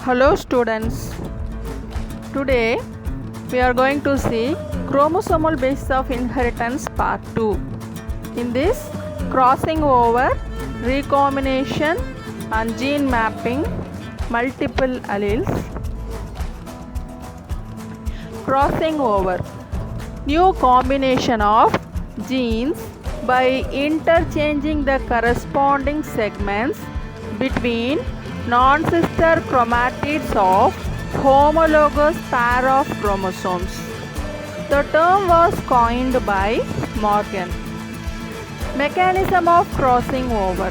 Hello students, today we are going to see chromosomal basis of inheritance part 2. In this, crossing over, recombination and gene mapping, multiple alleles. Crossing over, new combination of genes by interchanging the corresponding segments between non-sister chromatids of homologous pair of chromosomes. The term was coined by Morgan. Mechanism of crossing over: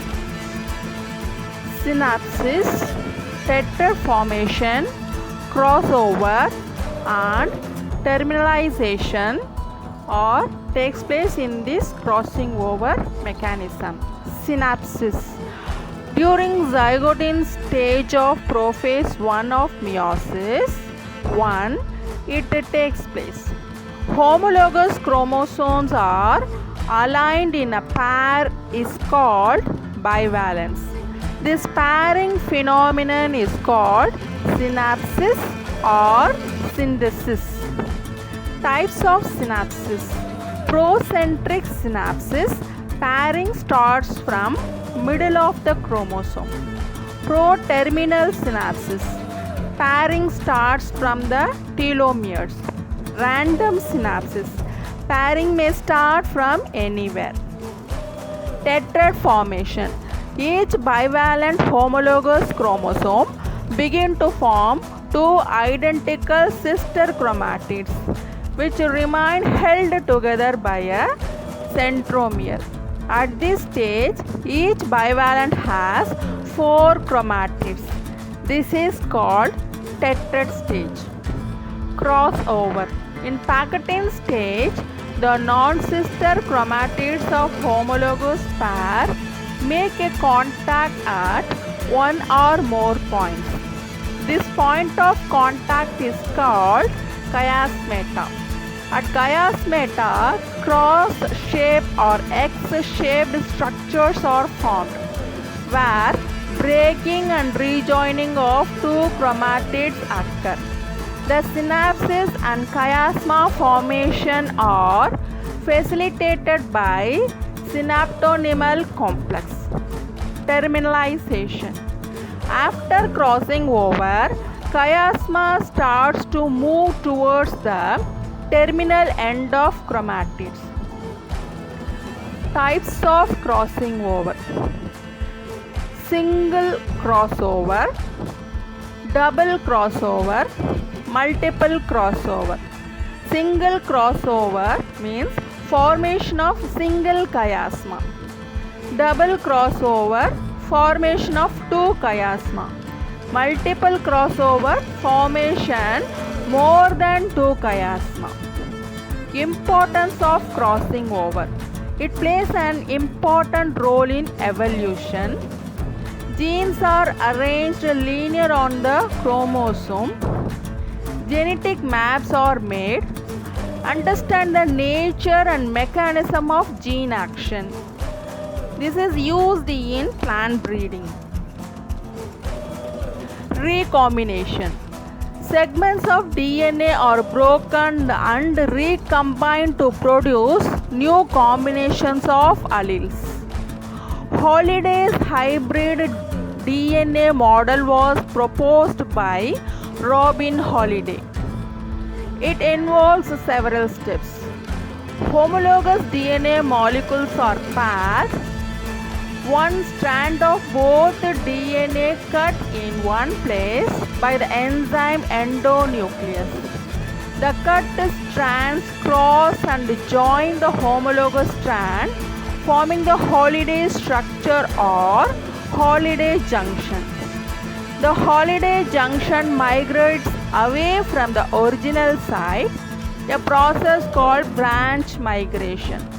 synapsis, tetrad formation, crossover and terminalization or takes place in this crossing over mechanism. Synapsis: during zygote stage of prophase 1 of meiosis 1, it takes place. Homologous chromosomes are aligned in a pair is called bivalence. This pairing phenomenon is called synapsis or synthesis. Types of synapsis: procentric synapsis, pairing starts from middle of the chromosome. Pro-terminal synapsis, pairing starts from the telomeres. Random synapsis, pairing may start from anywhere. Tetrad formation, each bivalent homologous chromosome begin to form two identical sister chromatids which remain held together by a centromere. At this stage, each bivalent has 4 chromatids. This is called tetrad stage. Crossover: in Packettine stage, the non-sister chromatids of homologous pair make a contact at one or more points. This point of contact is called chiasmata. At chiasmata, cross-shaped or X-shaped structures are formed, where breaking and rejoining of two chromatids occur. The synapses and chiasma formation are facilitated by synaptonymal complex. Terminalization: after crossing over, chiasma starts to move towards the terminal end of chromatids. Types of crossing over: single crossover, double crossover, multiple crossover. Single crossover means formation of single chiasma. Double crossover, formation of two chiasma. Multiple crossover, formation more than two chiasma. Importance of crossing over: it plays an important role in evolution. Genes are arranged linear on the chromosome. Genetic maps are made. Understand the nature and mechanism of gene action. This is used in plant breeding. Recombination: segments of DNA are broken and recombined to produce new combinations of alleles. Holliday's hybrid DNA model was proposed by Robin Holliday. It involves several steps. Homologous DNA molecules are passed. One strand of both DNA cut in one place by the enzyme endonuclease. The cut strands cross and join the homologous strand, forming the Holliday structure or Holliday junction. The Holliday junction migrates away from the original site, a process called branch migration.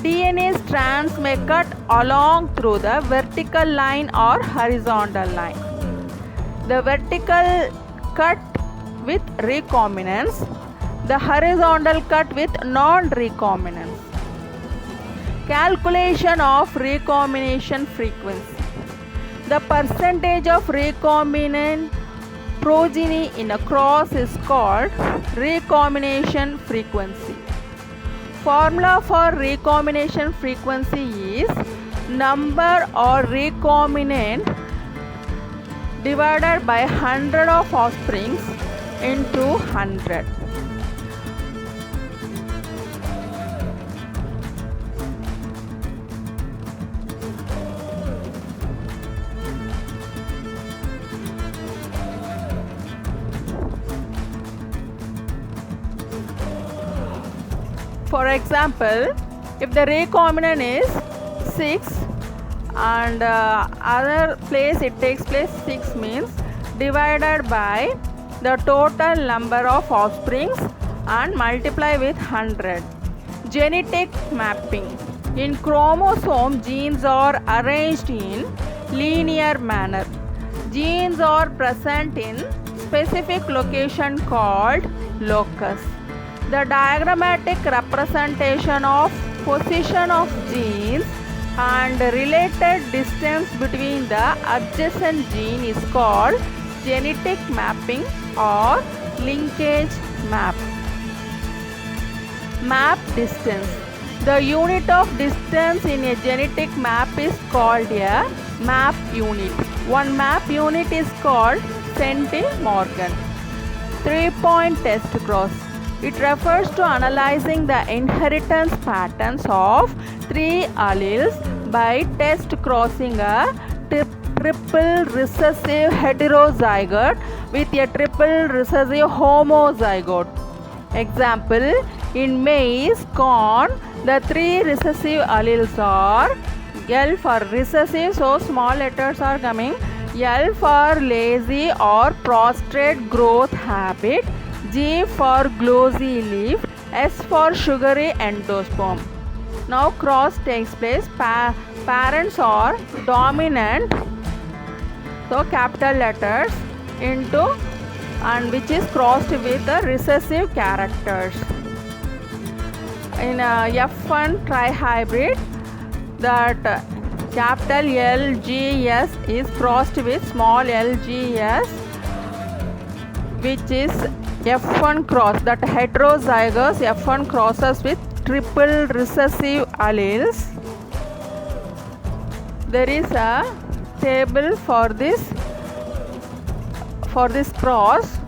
DNA strands may cut along through the vertical line or horizontal line. The vertical cut with recombinance, the horizontal cut with non-recombinance. Calculation of recombination frequency. The percentage of recombinant progeny in a cross is called recombination frequency. Formula for recombination frequency is number or recombinant divided by 100 of offsprings into 100. For example, if the recombinant is 6 and other place it takes place 6 means divided by the total number of offsprings and multiply with 100. Genetic mapping. In chromosome, genes are arranged in linear manner. Genes are present in specific location called locus. The diagrammatic representation of position of genes and related distance between the adjacent gene is called genetic mapping or linkage map. Map distance. The unit of distance in a genetic map is called a map unit. One map unit is called centimorgan. 3-point test cross. It refers to analyzing the inheritance patterns of 3 alleles by test crossing a triple recessive heterozygote with a triple recessive homozygote. Example, in maize, corn, the 3 recessive alleles are L for recessive, so small letters are coming, L for lazy or prostrate growth habit, G for glossy leaf, S for sugary endosperm. Now cross takes place. Parents are dominant, so capital letters into and which is crossed with the recessive characters. In F1 trihybrid, that capital LGS is crossed with small lgs, which is F1 cross, that heterozygous F1 crosses with triple recessive alleles. There is a table for this cross.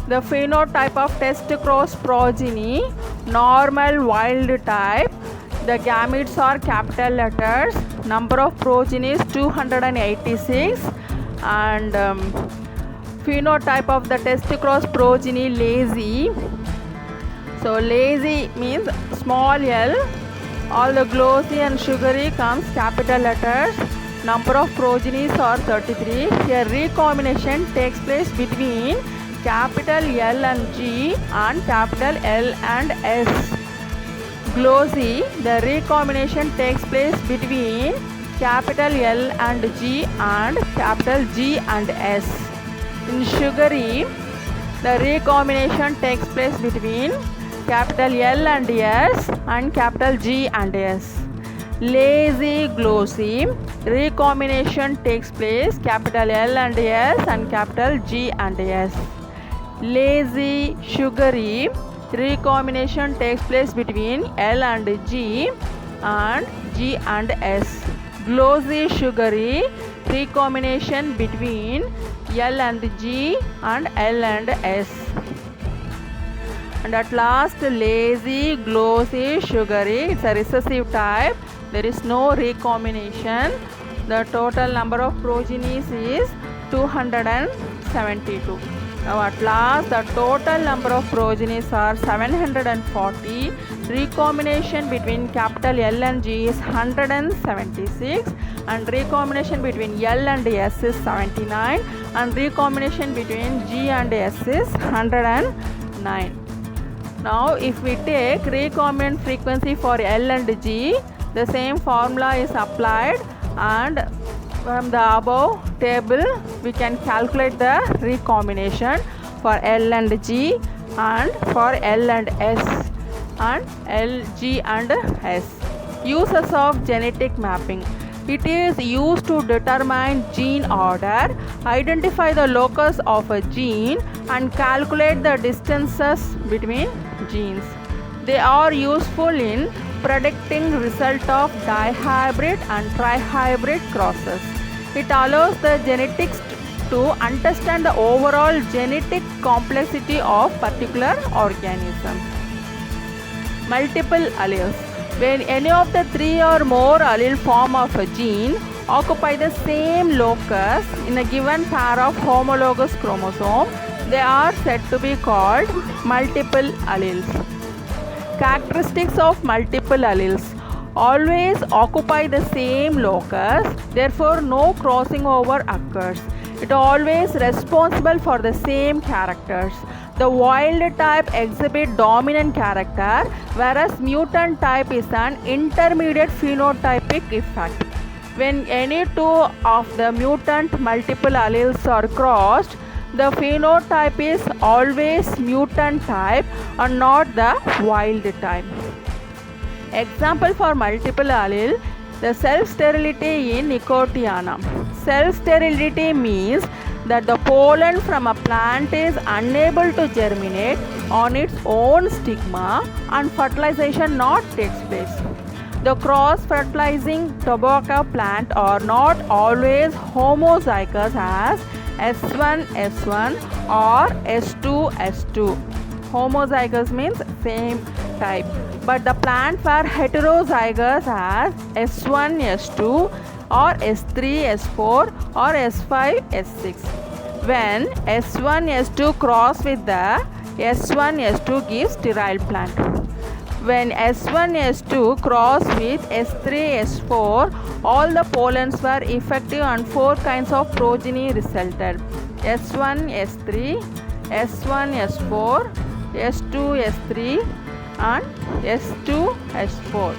The phenotype of test cross progeny, normal, wild type. The gametes are capital letters. Number of progeny is 286 and phenotype of the test cross progeny, lazy. So lazy means small l. All the glossy and sugary comes capital letters. Number of progenies are 33. Here recombination takes place between capital L and G and capital L and S. Glossy, the recombination takes place between capital L and G and capital G and S. In sugary, the recombination takes place between capital L and S and capital G and S. Lazy, glossy, recombination takes place capital L and S and capital G and S. Lazy, sugary, recombination takes place between L and G and G and S. Glossy, sugary, recombination between L and G and L and S. And at last, lazy, glossy, sugary, it's a recessive type. There is no recombination. The total number of progenies is 272. Now at last, the total number of progenies are 740. Recombination between capital L and G is 176 and recombination between L and S is 79 and recombination between G and S is 109. Now if we take recombinant frequency for L and G, the same formula is applied and from the above table we can calculate the recombination for L and G and for L and S and L, G and S. Uses of genetic mapping. It is used to determine gene order, identify the locus of a gene, and calculate the distances between genes. They are useful in predicting result of dihybrid and trihybrid crosses. It allows the genetics to understand the overall genetic complexity of particular organism. Multiple alleles. When any of the three or more allele form of a gene occupy the same locus in a given pair of homologous chromosomes, they are said to be called multiple alleles. Characteristics of multiple alleles: always occupy the same locus, therefore no crossing over occurs. It always responsible for the same characters. The wild type exhibit dominant character, whereas mutant type is an intermediate phenotypic effect. When any two of the mutant multiple alleles are crossed, the phenotype is always mutant type and not the wild type. Example for multiple allele: the self-sterility in Nicotiana. Self-sterility means that the pollen from a plant is unable to germinate on its own stigma and fertilization not takes place. The cross-fertilizing tobacco plant are not always homozygous as S1S1 or S2S2. Homozygous means same type, but the plants were heterozygous as S1S2 or S3S4 or S5S6. When S1S2 cross with the S1S2 gives sterile plant. When S1S2 cross with S3S4, all the pollens were effective and 4 kinds of progeny resulted: S1, S3, S1, S4, S2, S3 and S2, S4.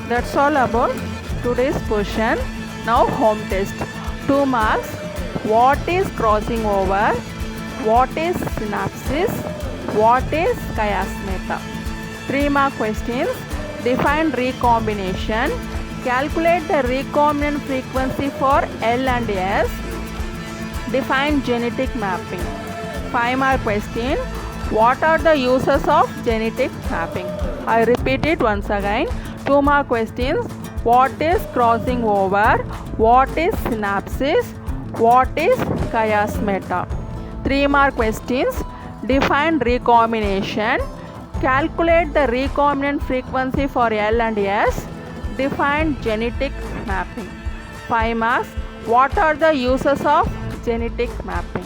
That's all about today's question. Now home test. 2 marks. What is crossing over? What is synapsis? What is chiasmata? 3 mark questions. Define recombination. Calculate the recombinant frequency for L and S. Define genetic mapping. 5 mark question. What are the uses of genetic mapping? I repeat it once again. 2 mark questions. What is crossing over? What is synapsis? What is chiasmata? 3 mark questions. Define recombination. Calculate the recombinant frequency for L and S. Define genetic mapping. 5 marks. What are the uses of genetic mapping?